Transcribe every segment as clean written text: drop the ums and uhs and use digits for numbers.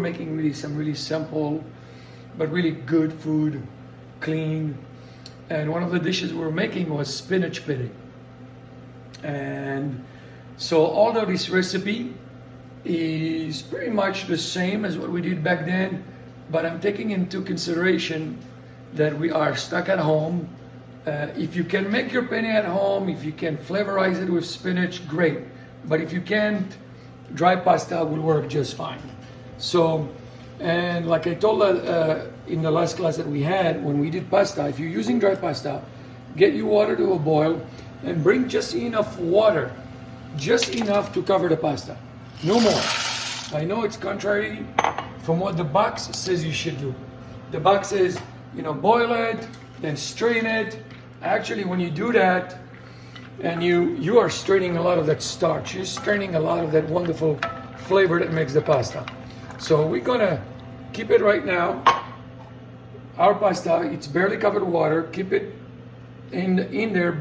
Making really some really simple but really good food, clean. And one of the dishes we were making was spinach penne. And so although this recipe is pretty much the same as what we did back then, but I'm taking into consideration that we are stuck at home. If you can make your penne at home, if you can flavorize it with spinach, great. But if you can't, dry pasta will work just fine. So, and like I told in the last class that we had, when we did pasta, if you're using dry pasta, get your water to a boil and bring just enough water, just enough to cover the pasta, no more. I know it's contrary from what the box says you should do. The box says, boil it, then strain it. Actually, when you do that, and you are straining a lot of that starch, you're straining a lot of that wonderful flavor that makes the pasta. So we're gonna keep it right now. Our pasta, it's barely covered with water. Keep it in there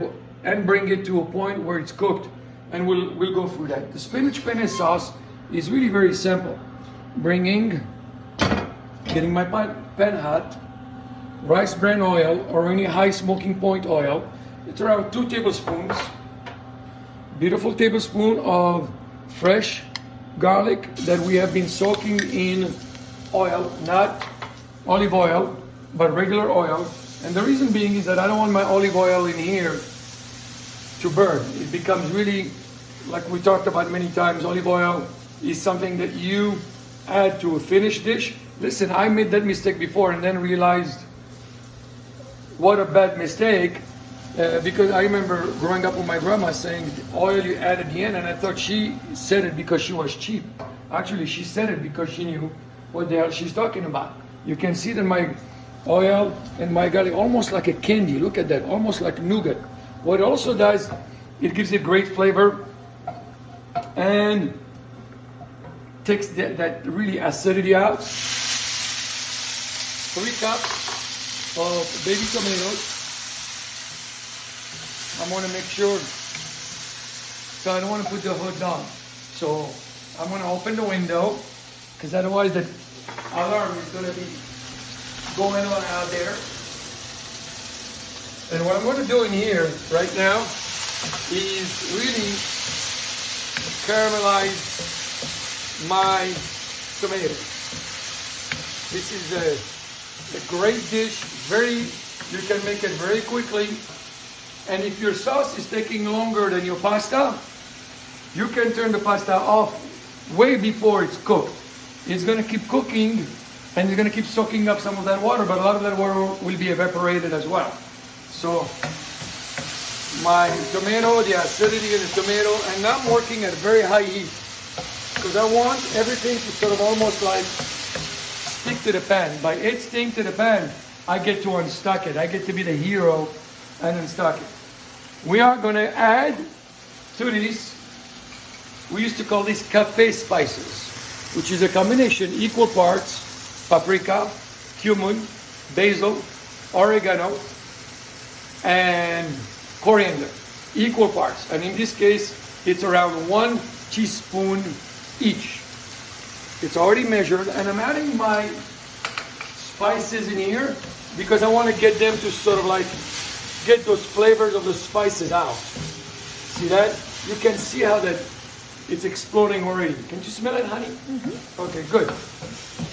and bring it to a point where it's cooked. And we'll go through that. The spinach penne sauce is really very simple. Getting my pan hot, rice bran oil or any high smoking point oil. It's around 2 tablespoons. Beautiful tablespoon of fresh garlic that we have been soaking in oil, not olive oil, but regular oil. And the reason being is that I don't want my olive oil in here to burn. It becomes really, like we talked about many times, olive oil is something that you add to a finished dish. Listen, I made that mistake before and then realized what a bad mistake. Because I remember growing up with my grandma saying oil you add at the end, and I thought she said it because she was cheap. Actually, she said it because she knew what the hell she's talking about. You can see that my oil and my garlic almost like a candy. Look at that, almost like nougat. What it also does, it gives it great flavor and takes that really acidity out. 3 cups of baby tomatoes. I want to make sure, so I don't want to put the hood down. So I'm going to open the window, because otherwise the alarm is going to be going on out there. And what I'm going to do in here right now is really caramelize my tomatoes. This is a great dish. You can make it very quickly. And if your sauce is taking longer than your pasta, you can turn the pasta off way before it's cooked. It's going to keep cooking and it's going to keep soaking up some of that water, but a lot of that water will be evaporated as well. So my tomato, the acidity of the tomato, and I'm working at very high heat because I want everything to sort of almost like stick to the pan. By it sticking to the pan, I get to unstuck it. I get to be the hero and unstuck it. We are going to add to this, we used to call these cafe spices, which is a combination, equal parts, paprika, cumin, basil, oregano, and coriander, equal parts. And in this case, it's around 1 teaspoon each. It's already measured, and I'm adding my spices in here because I want to get them to sort of like get those flavors of the spices out. See that? You can see how that it's exploding already. Can you smell it, honey? Mm-hmm. Okay, good.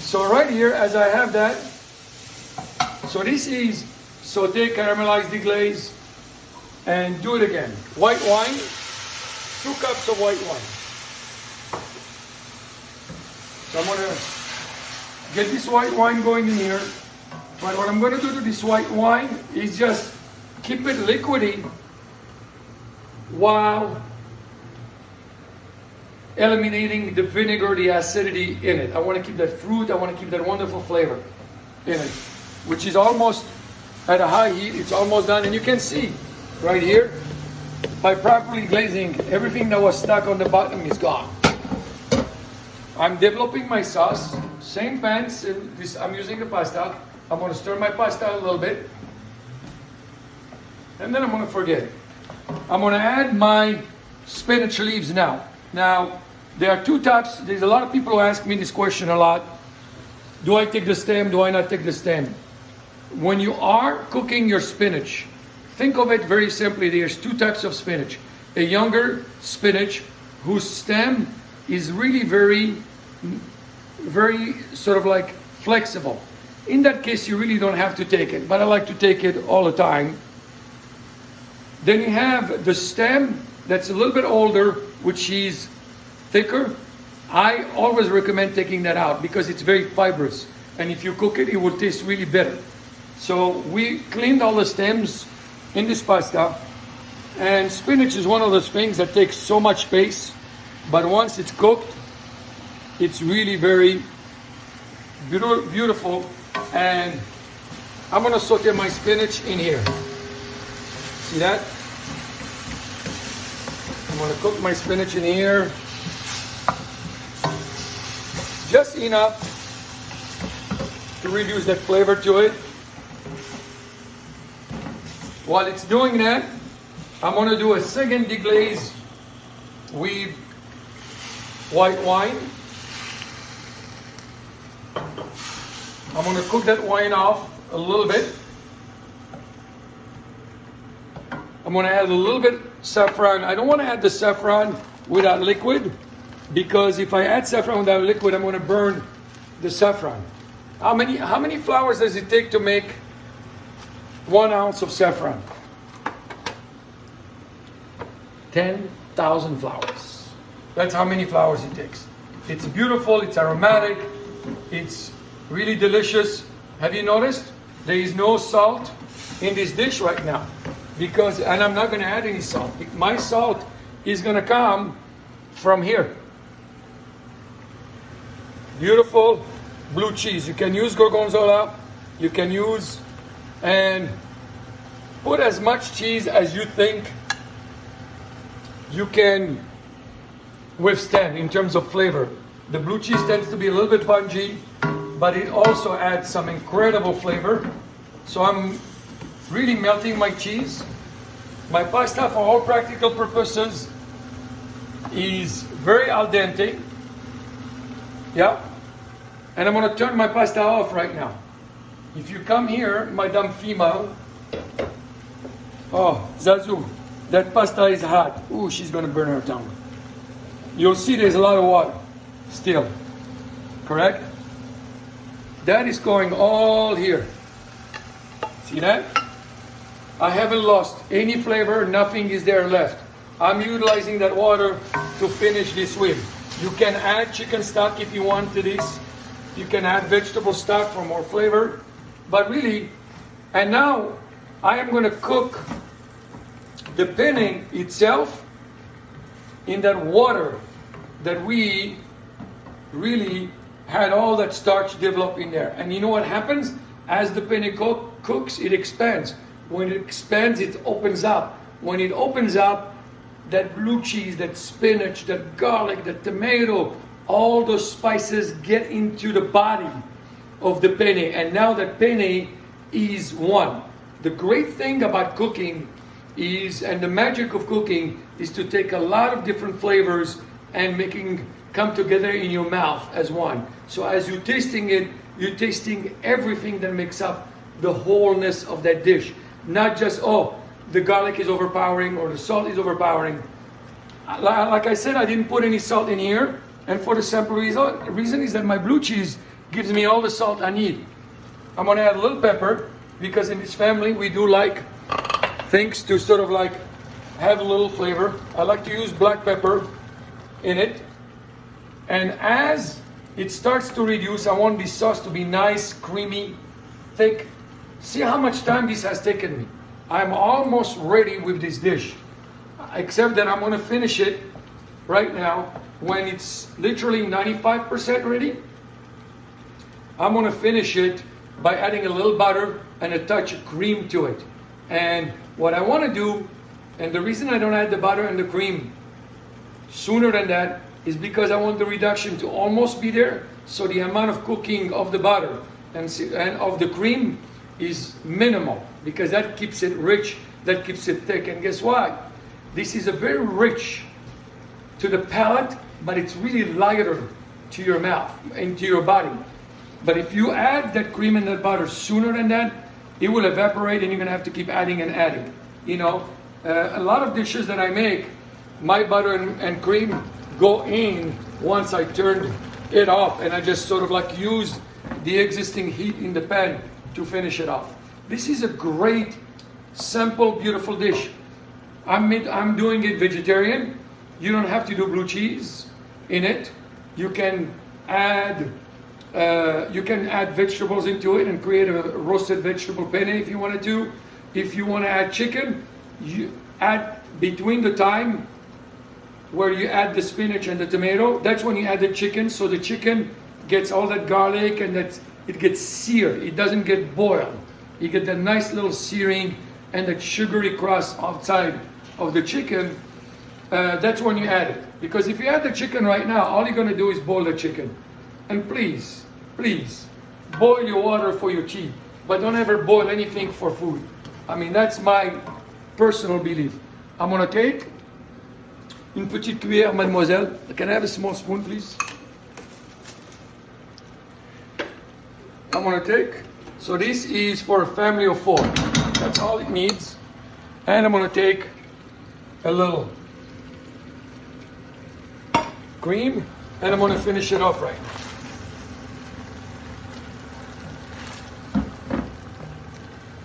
So right here, as I have that, so this is saute, caramelize, deglaze, and do it again. White wine, 2 cups of white wine. So I'm gonna get this white wine going in here. But what I'm gonna do to this white wine is just keep it liquidy while eliminating the vinegar, the acidity in it. I want to keep that fruit, I want to keep that wonderful flavor in it, which is almost at a high heat. It's almost done, and you can see right here, by properly glazing, everything that was stuck on the bottom is gone. I'm developing my sauce, same pan, I'm using the pasta. I'm going to stir my pasta a little bit, and then I'm going to forget it. I'm going to add my spinach leaves now. Now, there are 2 types. There's a lot of people who ask me this question a lot. Do I take the stem? Do I not take the stem? When you are cooking your spinach, think of it very simply. There's two types of spinach. A younger spinach whose stem is really very sort of like flexible. In that case, you really don't have to take it, but I like to take it all the time. Then you have the stem that's a little bit older, which is thicker. I always recommend taking that out because it's very fibrous. And if you cook it, it will taste really better. So we cleaned all the stems in this pasta. And spinach is one of those things that takes so much space. But once it's cooked, it's really very beautiful. And I'm going to saute my spinach in here. See that? I'm going to cook my spinach in here. Just enough to reduce that flavor to it. While it's doing that, I'm going to do a second deglaze with white wine. I'm going to cook that wine off a little bit. I'm going to add a little bit saffron. I don't want to add the saffron without liquid, because if I add saffron without liquid, I'm going to burn the saffron. How many flowers does it take to make 1 ounce of saffron? 10,000 flowers. That's how many flowers it takes. It's beautiful, it's aromatic, it's really delicious. Have you noticed? There is no salt in this dish right now, and I'm not going to add any salt. My salt is going to come from here. Beautiful blue cheese. You can use gorgonzola, you can use, and put as much cheese as you think you can withstand in terms of flavor. The blue cheese tends to be a little bit pungy, but it also adds some incredible flavor. So I'm really melting my cheese. My pasta, for all practical purposes, is very al dente. Yeah. And I'm going to turn my pasta off right now. If you come here, Madame Fima, oh, Zazu, that pasta is hot. Ooh, she's going to burn her tongue. You'll see there's a lot of water still. Correct? That is going all here. See that? I haven't lost any flavor. Nothing is there left. I'm utilizing that water to finish this with. You can add chicken stock if you want to this. You can add vegetable stock for more flavor. But really, and now I am going to cook the penne itself in that water that we really had all that starch develop in there. And you know what happens? As the penne cooks, it expands. When it expands, it opens up. When it opens up, that blue cheese, that spinach, that garlic, that tomato, all those spices get into the body of the penne. And now that penne is one. The great thing about cooking is, and the magic of cooking, is to take a lot of different flavors and come together in your mouth as one. So as you're tasting it, you're tasting everything that makes up the wholeness of that dish. Not just, oh, the garlic is overpowering or the salt is overpowering. Like I said, I didn't put any salt in here. And for the simple reason is that my blue cheese gives me all the salt I need. I'm going to add a little pepper, because in this family we do like things to sort of like have a little flavor. I like to use black pepper in it. And as it starts to reduce, I want this sauce to be nice, creamy, thick. See how much time this has taken me. I'm almost ready with this dish, except that I'm going to finish it right now when it's literally 95% ready. I'm going to finish it by adding a little butter and a touch of cream to it. And what I want to do, and the reason I don't add the butter and the cream sooner than that, is because I want the reduction to almost be there, so the amount of cooking of the butter and of the cream is minimal, because that keeps it rich, that keeps it thick. And guess what? This is a very rich to the palate, but it's really lighter to your mouth and to your body. But if you add that cream and that butter sooner than that, it will evaporate and you're gonna have to keep adding and adding. You know, a lot of dishes that I make, my butter and cream go in once I turn it off, and I just sort of like use the existing heat in the pan to finish it off. This is a great, simple, beautiful dish. I'm doing it vegetarian. You don't have to do blue cheese in it. You can add vegetables into it and create a roasted vegetable penne if you wanted to. If you want to add chicken, you add between the time where you add the spinach and the tomato, that's when you add the chicken, so the chicken gets all that garlic and that it gets seared. It doesn't get boiled. You get that nice little searing and that sugary crust outside of the chicken. That's when you add it. Because if you add the chicken right now, all you're going to do is boil the chicken. And please, please, boil your water for your tea. But don't ever boil anything for food. I mean, that's my personal belief. I'm going to take une petite cuillère, mademoiselle. Can I have a small spoon, please? I'm going to take, so this is for a family of 4. That's all it needs. And I'm going to take a little cream, and I'm going to finish it off right now.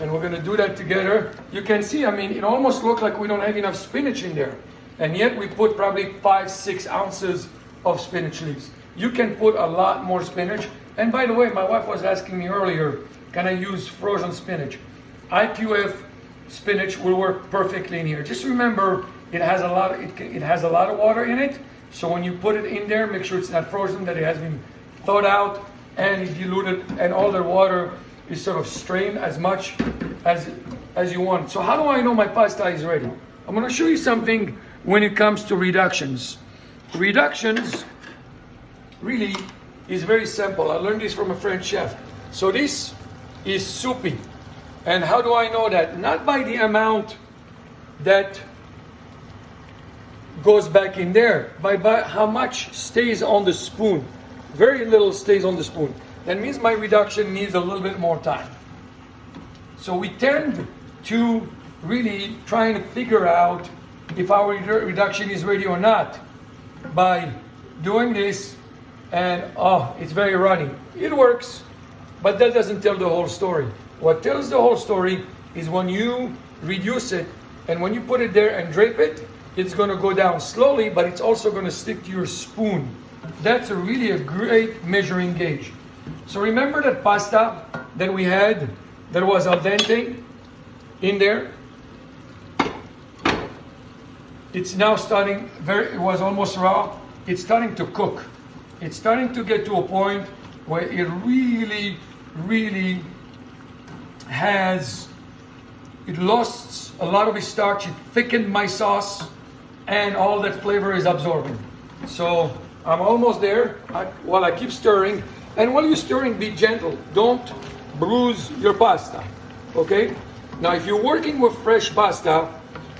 And we're going to do that together. You can see, I mean, it almost looks like we don't have enough spinach in there. And yet we put probably 5-6 ounces of spinach leaves. You can put a lot more spinach. And by the way, my wife was asking me earlier, can I use frozen spinach? IQF spinach will work perfectly in here. Just remember, it has a lot of water in it. So when you put it in there, make sure it's not frozen, that it has been thawed out and diluted, and all the water is sort of strained as much as you want. So how do I know my pasta is ready? I'm going to show you something when it comes to reductions. Reductions really is very simple. I learned this from a French chef. So this is soupy. And how do I know that? Not by the amount that goes back in there, by how much stays on the spoon. Very little stays on the spoon. That means my reduction needs a little bit more time. So we tend to really try to figure out if our reduction is ready or not by doing this, and it's very runny. It works, but that doesn't tell the whole story. What tells the whole story is when you reduce it and when you put it there and drape it, it's going to go down slowly, but it's also going to stick to your spoon. That's really a great measuring gauge. So remember that pasta that we had that was al dente in there? It's now starting, it was almost raw. It's starting to cook. It's starting to get to a point where it really, really it lost a lot of its starch. It thickened my sauce, and all that flavor is absorbing. So I'm almost there. While I keep stirring, and while you're stirring, be gentle. Don't bruise your pasta, okay? Now, if you're working with fresh pasta,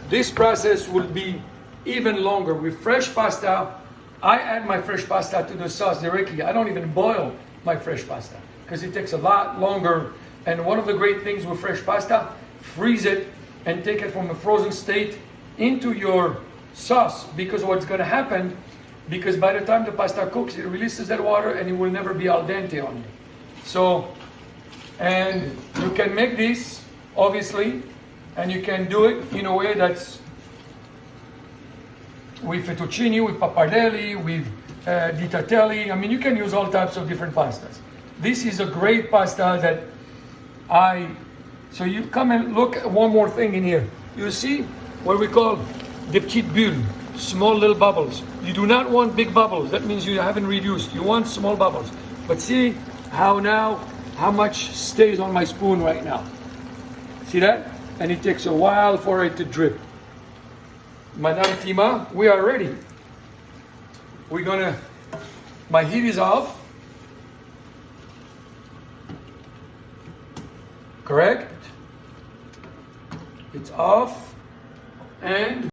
this process will be even longer. With fresh pasta, I add my fresh pasta to the sauce directly. I don't even boil my fresh pasta because it takes a lot longer. And one of the great things with fresh pasta, freeze it and take it from a frozen state into your sauce, because what's going to happen, because by the time the pasta cooks, it releases that water and it will never be al dente on you. So, and you can make this, obviously, and you can do it in a way that's with fettuccine, with pappardelle, with ditatelli. I mean, you can use all types of different pastas. This is a great pasta that so you come and look at one more thing in here. You see what we call des petites bulles, small little bubbles. You do not want big bubbles. That means you haven't reduced. You want small bubbles. But see how much stays on my spoon right now. See that? And it takes a while for it to drip. Madame Tima, we are ready. My heat is off. Correct? It's off. And